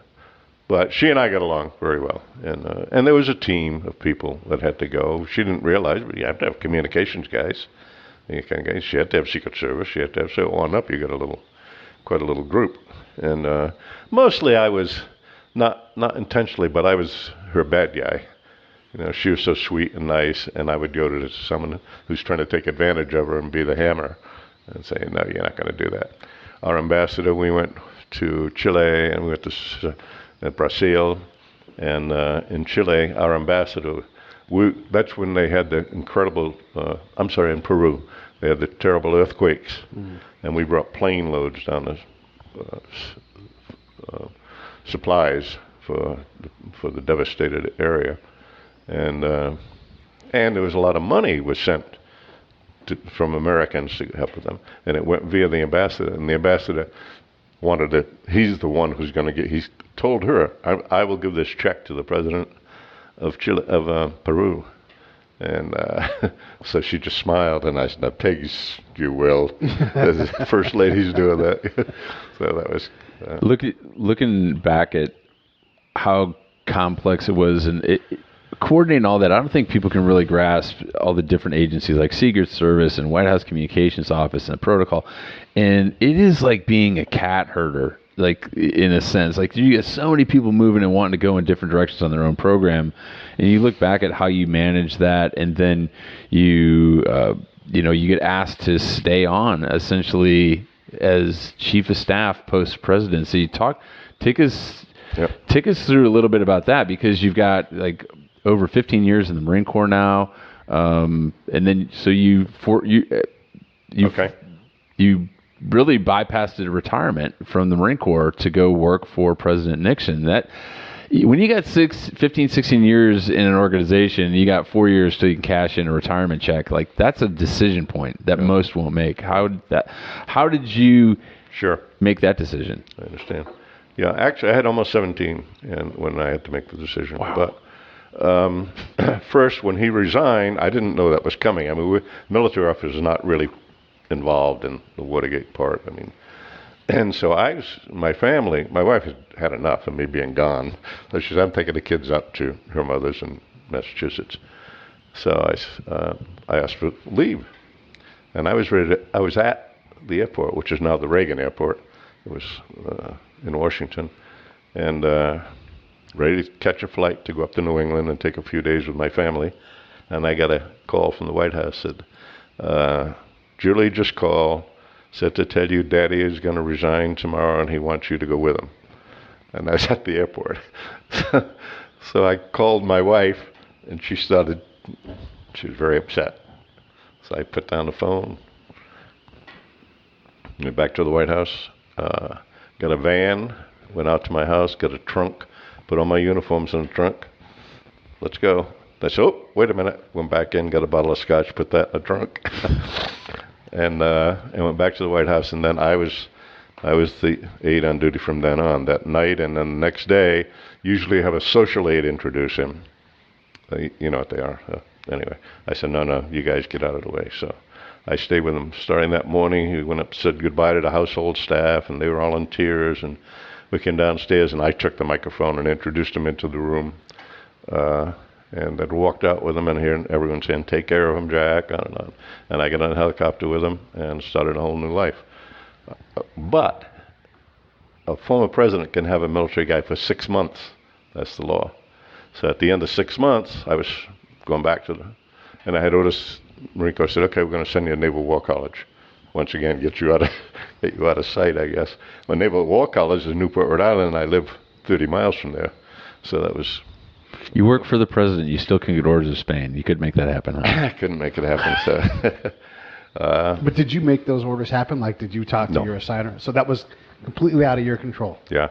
But she and I got along very well, and there was a team of people that had to go. She didn't realize, but you have to have communications guys. She had to have Secret Service. She had to have so on up. You got quite a little group, and mostly I was. Not intentionally, but I was her bad guy. You know, she was so sweet and nice, and I would go to someone who's trying to take advantage of her and be the hammer and say, no, you're not going to do that. Our ambassador, we went to Chile, and we went to Brazil, and in Chile, our ambassador, that's when they had the incredible, in Peru, they had the terrible earthquakes, and we brought plane loads down the supplies for the devastated area, and there was a lot of money was sent from Americans to help with them, and it went via the ambassador, and the ambassador wanted it. He's the one who's going to get. He told her, "I will give this check to the president of Chile, of Peru," and so she just smiled, and I said, "Now, Peggy, you will." The first lady's doing that, so that was. Looking back at how complex it was and coordinating all that, I don't think people can really grasp all the different agencies like Secret Service and White House Communications Office and protocol. And it is like being a cat herder, like in a sense. Like you get so many people moving and wanting to go in different directions on their own program. And you look back at how you manage that, and then you get asked to stay on essentially as chief of staff post presidency. Take us through a little bit about that, because you've got like over 15 years in the Marine Corps now, and then so you really bypassed a retirement from the Marine Corps to go work for President Nixon. That when you got 15, 16 years in an organization, you got 4 years till you can cash in a retirement check. Like that's a decision point that most won't make. How did you make that decision? I understand. Yeah, actually, I had almost 17 when I had to make the decision. Wow. But first, when he resigned, I didn't know that was coming. I mean, military officers are not really involved in the Watergate part. I mean, and so my family, my wife had enough of me being gone. So she said, I'm taking the kids up to her mother's in Massachusetts. So I asked for leave. And I was at the airport, which is now the Reagan Airport. It was in Washington. And ready to catch a flight to go up to New England and take a few days with my family. And I got a call from the White House, said, Julie just called, said to tell you Daddy is going to resign tomorrow and he wants you to go with him. And I was at the airport. So I called my wife, and she was very upset. So I put down the phone, went back to the White House, got a van, went out to my house, got a trunk, put all my uniforms in the trunk. Let's go. I said, oh, wait a minute. Went back in, got a bottle of scotch, put that in the trunk. And went back to the White House, and then I was the aide on duty from then on that night, and then the next day, usually have a social aide introduce him. You know what they are. Anyway, I said, no, you guys get out of the way. So I stayed with him starting that morning. He went up, said goodbye to the household staff, and they were all in tears, and we came downstairs, and I took the microphone and introduced him into the room. And then walked out with him, and hearing everyone saying, take care of him, Jack, on and on. And I got on a helicopter with him and started a whole new life. But a former president can have a military guy for 6 months. That's the law. So at the end of 6 months, I was going back and I had orders Marine Corps said, okay, we're going to send you to Naval War College. Once again, get you out of sight, I guess. Well, Naval War College is in Newport, Rhode Island, and I live 30 miles from there. So that was... You work for the president. You still can get orders to Spain. You could make that happen, huh? I couldn't make it happen, so... But did you make those orders happen? Like, did you talk to your assigner? So that was completely out of your control. Yeah.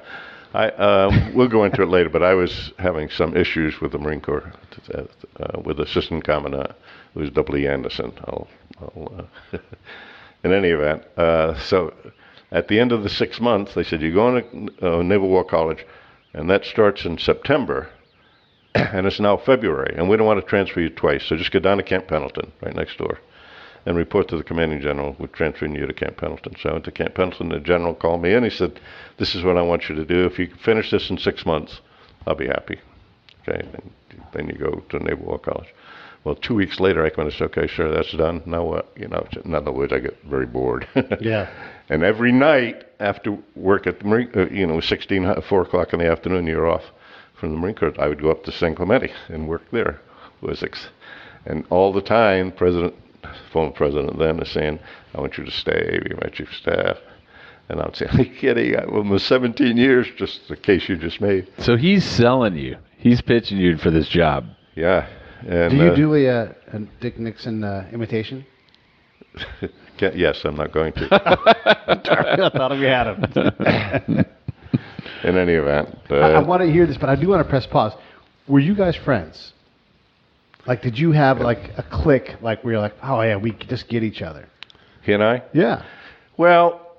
We'll go into it later, but I was having some issues with the Marine Corps, with Assistant Commandant, who was W. Anderson. In any event, so at the end of the 6 months, they said, you're going to Naval War College, and that starts in September, and it's now February, and we don't want to transfer you twice, so just go down to Camp Pendleton, right next door, and report to the commanding general. We're transferring you to Camp Pendleton. So I went to Camp Pendleton. The general called me in. He said, this is what I want you to do. If you can finish this in 6 months, I'll be happy. Okay, and then you go to Naval War College. Well, 2 weeks later, I come in and said, okay, sure, that's done. Now what? In other words, I get very bored. Yeah. And every night after work at the Marine, 4 o'clock in the afternoon, you're off from the Marine Corps, I would go up to San Clemente and work there, Huesing. And all the time, former president then is saying, I want you to stay, be my chief of staff. And I would say, are you kidding? I was 17 years, just the case you just made. So he's selling you. He's pitching you for this job. Yeah. And, do you do a Dick Nixon imitation? Yes, I'm not going to. I thought we had him. In any event. I want to hear this, but I do want to press pause. Were you guys friends? Like, did you have, like, a clique, like, where you're like, oh, yeah, we just get each other? He and I? Yeah. Well,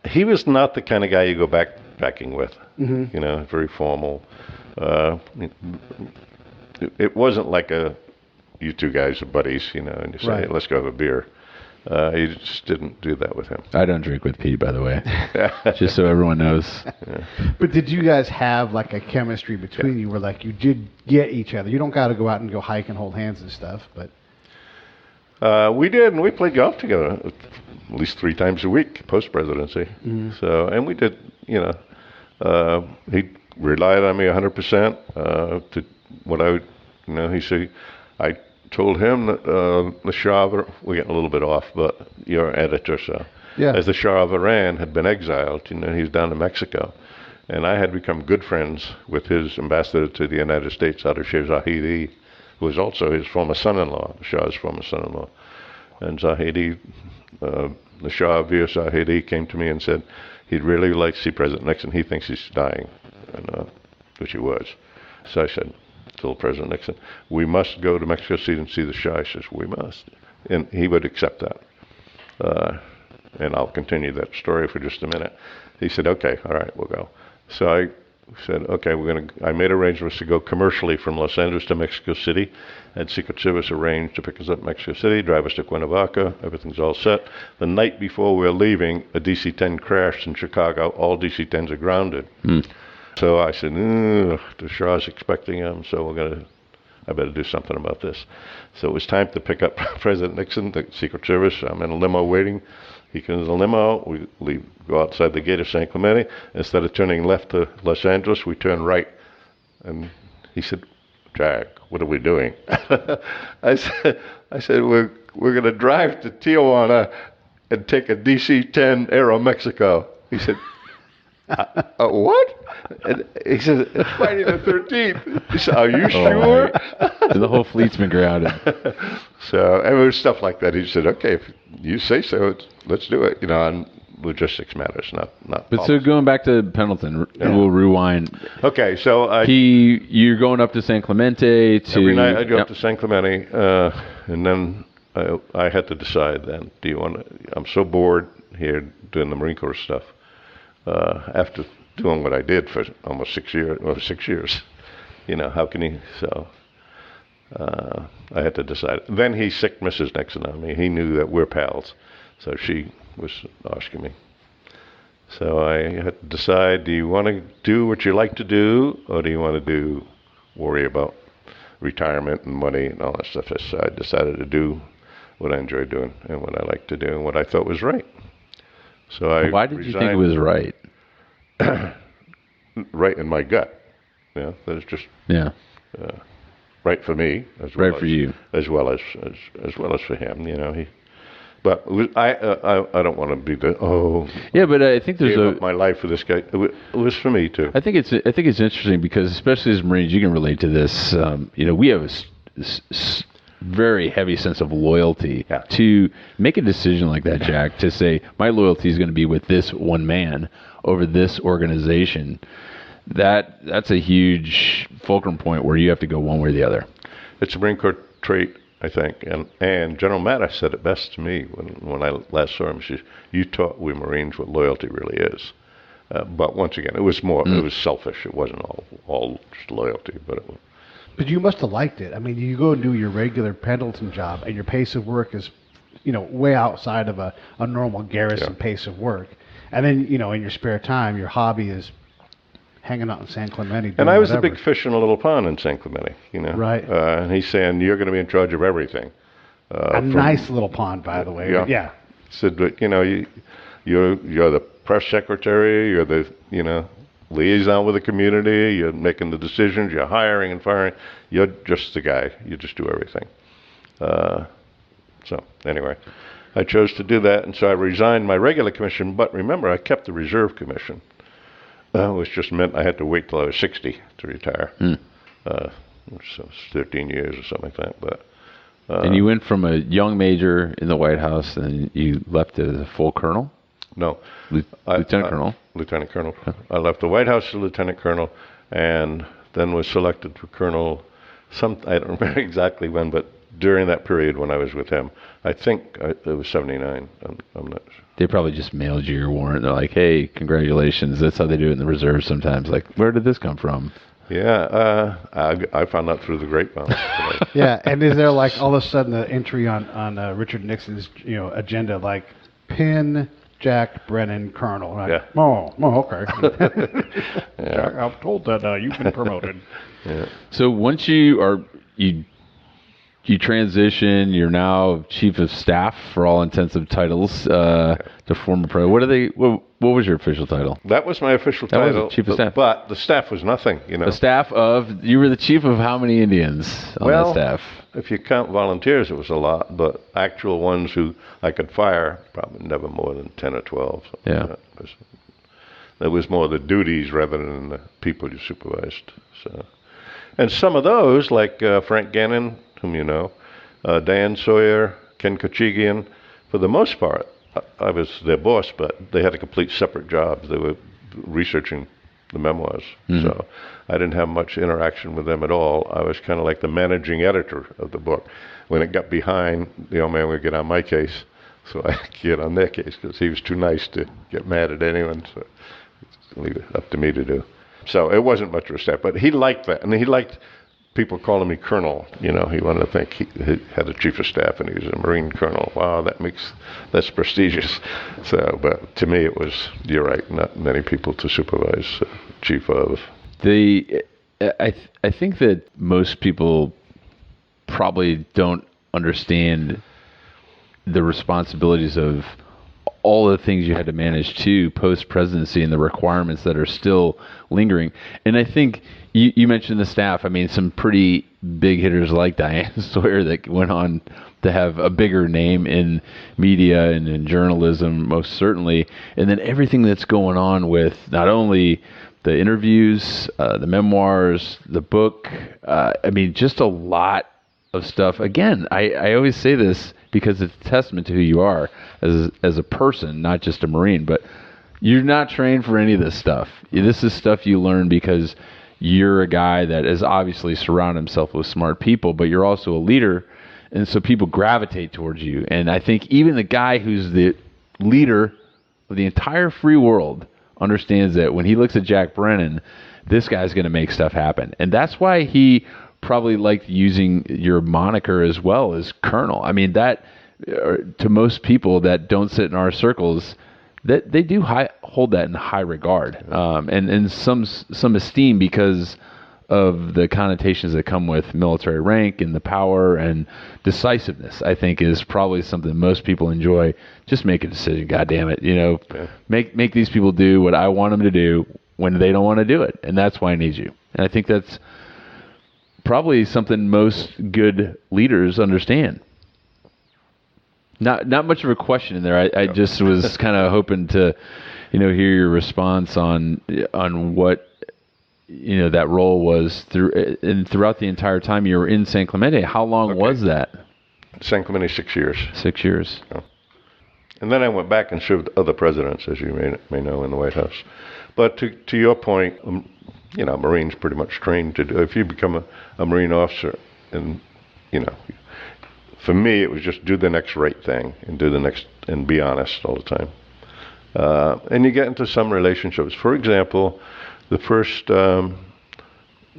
he was not the kind of guy you go backpacking with. Mm-hmm. Very formal. It wasn't like you two guys are buddies, and you say, right. Hey, let's go have a beer. You just didn't do that with him. I don't drink with Pete, by the way. Just so everyone knows. Yeah. But did you guys have like a chemistry between you where like you did get each other? You don't got to go out and go hike and hold hands and stuff, but... we did, and we played golf together at least 3 times a week, post-presidency. Mm-hmm. So, and we did, he relied on me 100% to what I would, he said, I told him that the Shah of Iran, we're getting a little bit off, but you're editor, so. Yeah. As the Shah of Iran had been exiled, he's down to Mexico. And I had become good friends with his ambassador to the United States, Ardashir Zahidi, who was also his former son-in-law, the Shah's former son-in-law. And Zahidi, the Shah Vir Zahidi, came to me and said he'd really like to see President Nixon. He thinks he's dying, which he was. So I said, told President Nixon, we must go to Mexico City and see the Shah. He says, we must. And he would accept that. And I'll continue that story for just a minute. He said, okay, all right, we'll go. So I said, okay, I made arrangements to go commercially from Los Angeles to Mexico City. Had Secret Service arranged to pick us up in Mexico City, drive us to Cuernavaca. Everything's all set. The night before we were leaving, a DC-10 crashed in Chicago. All DC-10s are grounded. So I said, the Shah's expecting him, so I better do something about this. So it was time to pick up President Nixon, the Secret Service. I'm in a limo waiting. He comes in the limo. We go outside the gate of San Clemente. Instead of turning left to Los Angeles, we turn right. And he said, Jack, what are we doing? I said, we're going to drive to Tijuana and take a DC-10 Aeromexico. He said, what? And he said, Friday the 13th. He said, are you sure? The whole fleet's been grounded. So, and it was stuff like that. He said, okay, if you say so, let's do it. On logistics matters, not But policy. So going back to Pendleton, we'll rewind. Okay, so you're going up to San Clemente to... Every night I'd go up to San Clemente, and then I had to decide then, I'm so bored here doing the Marine Corps stuff. After doing what I did for almost 6 years, how can he? So I had to decide. Then he sicked Mrs. Nixon on me. He knew that we're pals, so she was asking me. So I had to decide: do you want to do what you like to do, or do you want to worry about retirement and money and all that stuff? So I decided to do what I enjoyed doing and what I liked to do and what I thought was right. So why did you think it was right? Right in my gut. That is just right right for me as well for you, as well as for him. But I don't want to be yeah. But I think there's up my life for this guy. It was for me too. I think it's interesting because especially as Marines, you can relate to this. We have a very heavy sense of loyalty to make a decision like that, Jack. To say my loyalty is going to be with this one man over this organization. That's a huge fulcrum point where you have to go one way or the other. It's a Marine Corps trait, I think, and General Mattis said it best to me when I last saw him. She said, "You taught we Marines what loyalty really is." But once again, it was more. It was selfish. It wasn't all just loyalty, but it was. But you must have liked it. I mean, you go and do your regular Pendleton job, and your pace of work is, way outside of a normal garrison pace of work. And then, in your spare time, your hobby is hanging out in San Clemente. And I was the big fish in a little pond in San Clemente, Right. And he's saying, you're going to be in charge of everything. Nice little pond, by the way. Yeah. He said, but, you're the press secretary, you're the, liaison with the community, you're making the decisions, you're hiring and firing. You're just the guy. You just do everything. So, anyway, I chose to do that, and so I resigned my regular commission, but remember, I kept the reserve commission. Which just meant I had to wait till I was 60 to retire. So it's 13 years or something like that. But and you went from a young major in the White House, and you left as a full colonel? No. Lieutenant colonel? Lieutenant colonel. I left the White House as lieutenant colonel, and then was selected for colonel. I don't remember exactly when, but during that period when I was with him, I think it was 79. I'm not sure. They probably just mailed you your warrant. They're like, hey, congratulations. That's how they do it in the reserve sometimes. Like, where did this come from? Yeah, I found out through the grapevine. Yeah, and is there like all of a sudden an entry on Richard Nixon's agenda like pin Jack Brennan Colonel? Like, yeah. Oh, okay. Jack, I'm told that you've been promoted. Yeah. So once you transition, you're now Chief of Staff for all intensive titles to former president. What was your official title? That was my official title. Chief of Staff. But the staff was nothing, The staff of, you were the chief of how many Indians on that staff? If you count volunteers, it was a lot, but actual ones who I could fire, probably never more than 10 or 12. Yeah. That was more the duties rather than the people you supervised. So, and some of those, like Frank Gannon, whom you know, Dan Sawyer, Ken Kochigian, for the most part, I was their boss, but they had a complete separate job. They were researching the memoirs. So I didn't have much interaction with them at all. I was kind of like the managing editor of the book. When it got behind, the old man would get on my case, so I could get on their case because he was too nice to get mad at anyone. So leave it up to me to do. So it wasn't much of a step, but he liked that, and he liked people calling me colonel. He wanted to think he had a chief of staff and he was a Marine colonel. Wow, that's prestigious. So, but to me, it was, you're right, not many people to supervise chief of. I think that most people probably don't understand the responsibilities of all the things you had to manage to post-presidency and the requirements that are still lingering. And I think you mentioned the staff. I mean, some pretty big hitters like Diane Sawyer that went on to have a bigger name in media and in journalism, most certainly. And then everything that's going on with not only the interviews, the memoirs, the book. I mean, just a lot of stuff. Again, I always say this because it's a testament to who you are as a person, not just a Marine. But you're not trained for any of this stuff. This is stuff you learn because you're a guy that has obviously surrounded himself with smart people, but you're also a leader, and so people gravitate towards you. And I think even the guy who's the leader of the entire free world understands that when he looks at Jack Brennan, this guy's going to make stuff happen. And that's why he probably liked using your moniker as well as Colonel. I mean, that to most people that don't sit in our circles, that they do hold that in high regard, and some esteem because of the connotations that come with military rank and the power and decisiveness. I think is probably something most people enjoy. Just make a decision, God damn it, make these people do what I want them to do when they don't want to do it, and that's why I need you. And I think that's probably something most good leaders understand. Not much of a question in there. I just was kind of hoping to, hear your response on what, that role was throughout the entire time you were in San Clemente. How long was that? San Clemente, 6 years. 6 years. Yeah. And then I went back and served other presidents, as you may know, in the White House. But to your point, Marines pretty much trained to do. If you become a Marine officer, and for me, it was just do the next right thing and be honest all the time. And you get into some relationships. For example, the first when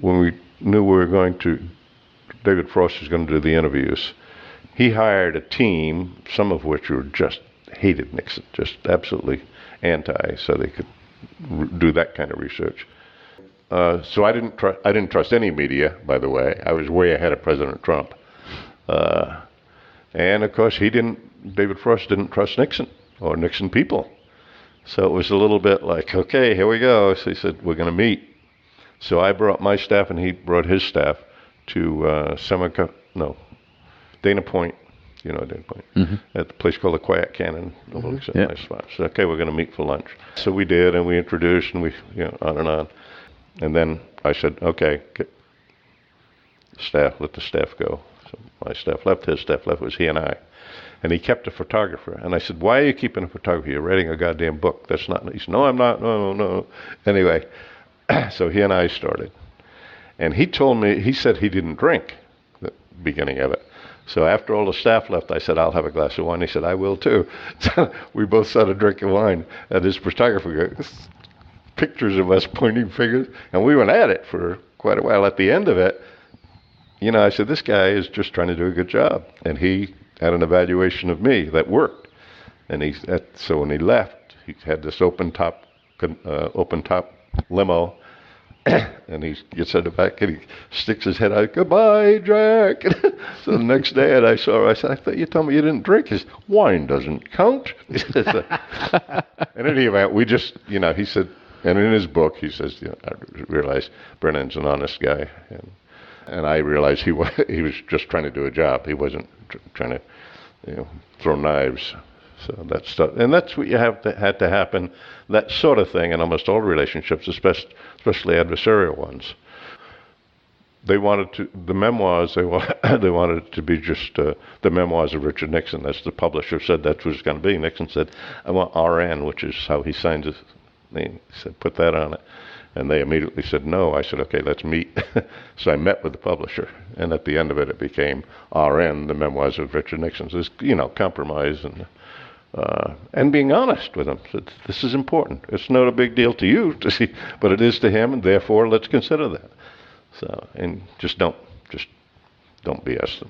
we knew David Frost was going to do the interviews, he hired a team, some of which were just hated Nixon, just absolutely anti, so they could do that kind of research. So I didn't trust any media, by the way. I was way ahead of President Trump. And of course, David Frost didn't trust Nixon or Nixon people. So it was a little bit like, okay, here we go. So he said, we're going to meet. So I brought my staff and he brought his staff to Dana Point, Dana Point, at the place called the Quiet Cannon. Nice spot. So, okay, we're going to meet for lunch. So we did, and we introduced, and we, on and on. And then I said, okay, let the staff go. So my staff left, his staff left, it was he and I. And he kept a photographer. And I said, why are you keeping a photographer? You're writing a goddamn book. That's not, he said, no, I'm not, no. Anyway, so he and I started. And he said he didn't drink the beginning of it. So after all the staff left, I said, I'll have a glass of wine. He said, I will too. So we both started drinking wine. And his photographer got pictures of us pointing fingers. And we went at it for quite a while. At the end of it, I said, this guy is just trying to do a good job. And he had an evaluation of me that worked. And so when he left, he had this open top limo. And he gets in the back and he sticks his head out, goodbye, Jack. So the next day, and I said, I thought you told me you didn't drink. He said, wine doesn't count. In any event, we just, he said, and in his book, he says, I realized Brennan's an honest guy. And I realized he was just trying to do a job. He wasn't trying to, throw knives. So that stuff, and that's what had to happen. That sort of thing in almost all relationships, especially adversarial ones. They wanted the memoirs. They wanted it to be just the memoirs of Richard Nixon. That's the publisher said that's what it's going to be. Nixon said, I want RN, which is how he signs his name. He said, put that on it. And they immediately said no. I said, okay, let's meet. So I met with the publisher, and at the end of it, it became RN, the memoirs of Richard Nixon. So it's, compromise and being honest with him. So this is important. It's not a big deal to you to see, but it is to him, and therefore let's consider that. So, and just don't BS them.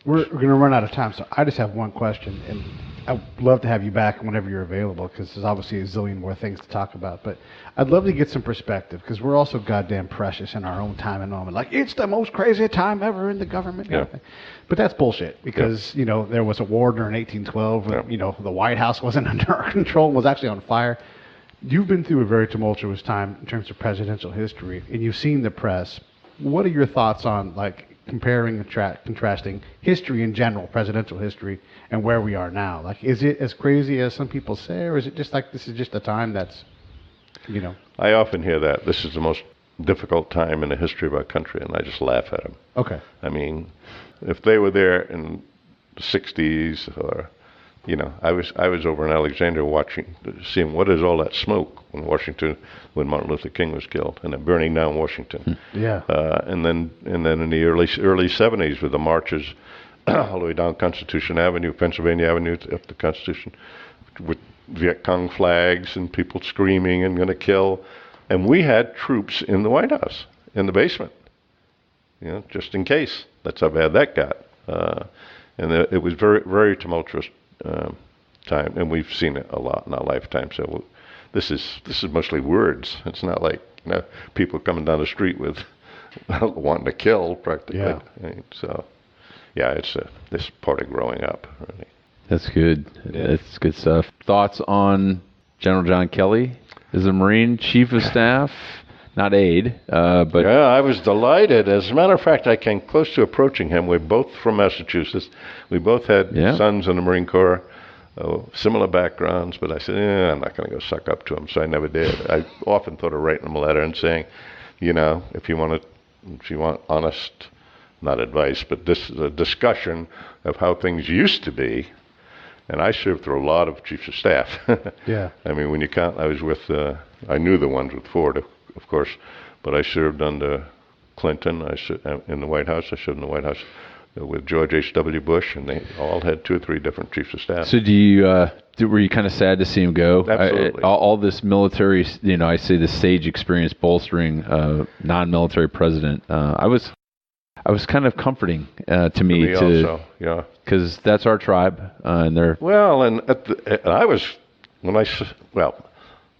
We're going to run out of time, so I just have one question, and I'd love to have you back whenever you're available, because there's obviously a zillion more things to talk about. But I'd love to get some perspective, because we're also goddamn precious in our own time and moment. Like, it's the most crazy time ever in the government. Yeah. But that's bullshit, because, there was a war during 1812. Yeah. The White House wasn't under our control, was actually on fire. You've been through a very tumultuous time in terms of presidential history, and you've seen the press. What are your thoughts on, comparing and contrasting history in general, presidential history, and where we are now? Is it as crazy as some people say, or is it just this is just a time that's, I often hear that. This is the most difficult time in the history of our country, and I just laugh at them. Okay. I mean, if they were there in the 60s or, I was over in Alexandria seeing what is all that smoke when Martin Luther King was killed, and then burning down Washington. Yeah. And then in the early 70s with the marches all the way down Constitution Avenue, Pennsylvania Avenue up to Constitution, with Viet Cong flags and people screaming and going to kill. And we had troops in the White House, in the basement, just in case. That's how bad that got. And it was very, very tumultuous time, and we've seen it a lot in our lifetime. So this is mostly words. It's not like people coming down the street with wanting to kill practically. Yeah. So it's this part of growing up. Really. That's good. Yeah. That's good stuff. Thoughts on General John Kelly as a Marine Chief of Staff? not aide, but yeah, I was delighted. As a matter of fact, I came close to approaching him. We're both from Massachusetts. We both had sons in the Marine Corps, similar backgrounds, but I said, I'm not going to go suck up to him, so I never did. I often thought of writing him a letter and saying, if you want honest, not advice, but this is a discussion of how things used to be. And I served through a lot of chiefs of staff. Yeah. I mean, when you count, I was with, I knew the ones with Ford, of course, but I served under Clinton. In the White House. I served in the White House with George H.W. Bush, and they all had 2 or 3 different chiefs of staff. So were you kind of sad to see him go? Absolutely. All this military, I say the stage experience bolstering non-military president. I was kind of comforting to me also, yeah, because that's our tribe, and they're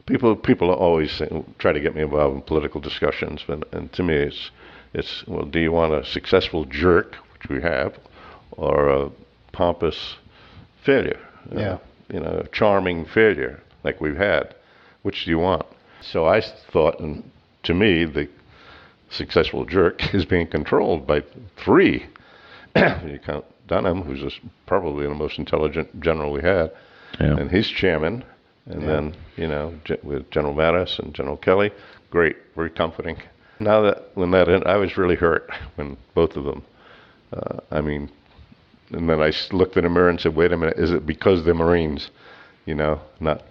people always try to get me involved in political discussions, and to me it's do you want a successful jerk, which we have, or a pompous failure? Yeah, a charming failure like we've had. Which do you want? So I thought, and to me the successful jerk is being controlled by 3. You count Dunham, who's probably the most intelligent general we had, and he's chairman, and then with General Mattis and General Kelly, great, very comforting. Now when that ended, I was really hurt when both of them. And then I looked in the mirror and said, "Wait a minute, is it because they're Marines? Not."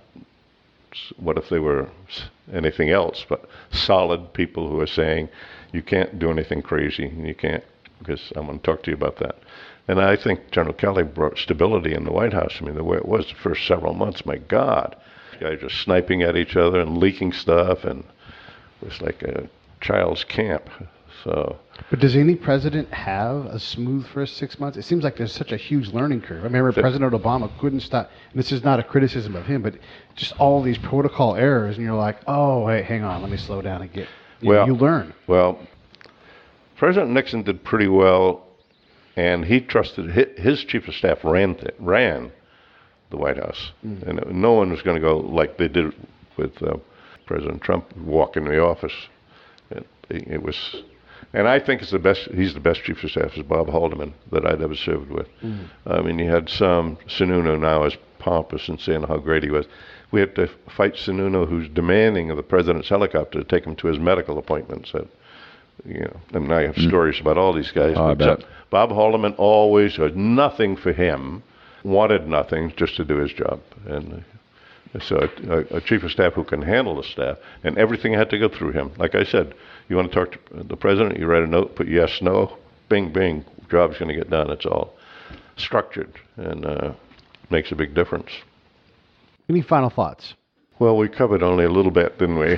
What if they were anything else but solid people who are saying you can't do anything crazy, and you can't, because I'm going to talk to you about that. And I think General Kelly brought stability in the White House. I mean, the way it was the first several months, my God, guys just sniping at each other and leaking stuff, and it was like a child's camp. So, but does any president have a smooth first 6 months? It seems like there's such a huge learning curve. I remember President Obama couldn't stop, and this is not a criticism of him, but just all these protocol errors, and you're like, oh, hey, hang on, let me slow down and get, you learn. Well, President Nixon did pretty well, and he trusted his chief of staff ran the White House, and no one was going to go like they did with President Trump, walk in the office. It was. And I think he's the best chief of staff, is Bob Haldeman, that I'd ever served with. I mean, you had Sununu now is pompous and saying how great he was. We had to fight Sununu, who's demanding of the president's helicopter to take him to his medical appointments. And I have stories about all these guys. Oh, I bet. Bob Haldeman always had nothing for him, wanted nothing, just to do his job. And so a chief of staff who can handle the staff, and everything had to go through him. Like I said, you want to talk to the president, you write a note, put yes, no, bing, bing, job's going to get done. It's all structured, and makes a big difference. Any final thoughts? Well, we covered only a little bit, didn't we?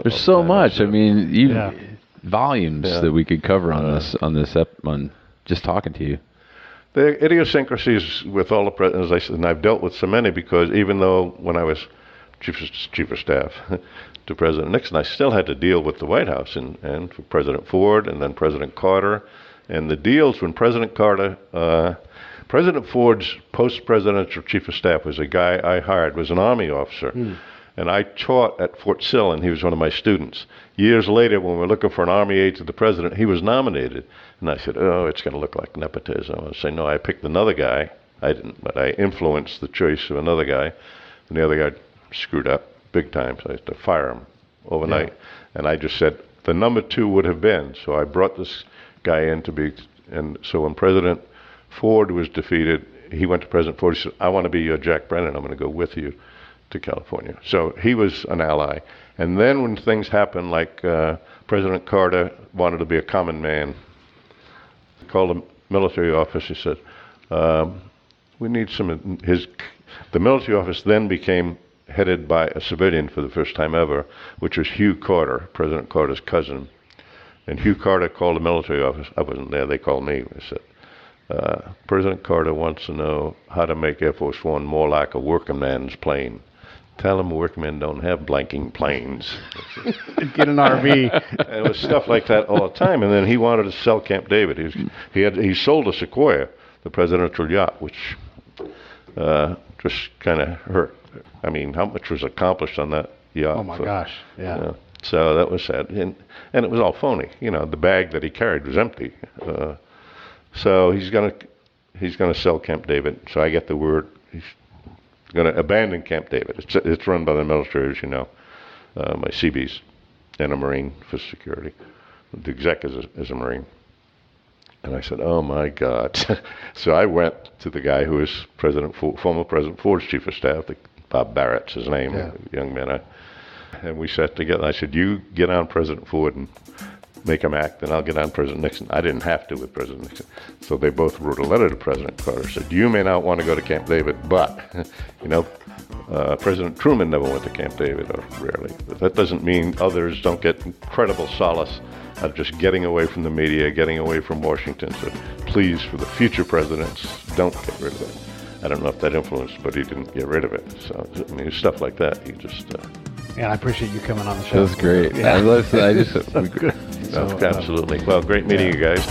There's so much. I mean, volumes that we could cover on just talking to you. The idiosyncrasies with all the presidents, as I said, and I've dealt with so many, because even though when I was chief of staff to President Nixon, I still had to deal with the White House and for President Ford and then President Carter. And the deals when President Ford's post-presidential chief of staff was a guy I hired, was an Army officer. And I taught at Fort Sill, and he was one of my students. Years later, when we were looking for an Army aide to the president, he was nominated. And I said, oh, it's going to look like nepotism. I say, no, I picked another guy. I didn't, but I influenced the choice of another guy. And the other guy screwed up big time, so I had to fire him overnight. Yeah. And I just said, the number 2 would have been. So I brought this guy in to be, and so when President Ford was defeated, he went to President Ford. He said, I want to be your Jack Brennan. I'm going to go with you to California. So he was an ally. And then when things happened, like President Carter wanted to be a common man, he called the military office. He said, we need some, the military office then became headed by a civilian for the first time ever, which was Hugh Carter, President Carter's cousin. And Hugh Carter called the military office. I wasn't there. They called me. They said, President Carter wants to know how to make Air Force One more like a working man's plane. Tell him working men don't have blanking planes. Get an RV. And it was stuff like that all the time. And then he wanted to sell Camp David. He sold a Sequoia, the presidential yacht, which just kind of hurt. I mean, how much was accomplished on that yacht? Oh my gosh! Yeah. So that was sad, and it was all phony. The bag that he carried was empty. So he's gonna sell Camp David. So I get the word he's gonna abandon Camp David. It's run by the military, as you know, by Seabees and a Marine for security. The exec is a Marine. And I said, "Oh my God!" So I went to the guy who was former President Ford's chief of staff, Bob Barrett's his name, young man. And we sat together. I said, "You get on President Ford and make him act, and I'll get on President Nixon." I didn't have to with President Nixon. So they both wrote a letter to President Carter. Said, "You may not want to go to Camp David, but, President Truman never went to Camp David, or rarely. But that doesn't mean others don't get incredible solace out of just getting away from the media, getting away from Washington. So please, for the future presidents, don't get rid of it." I don't know if that influenced, but he didn't get rid of it. So, stuff like that. He just... And I appreciate you coming on the show. That was great. Yeah. I just Absolutely. Well, great meeting you guys.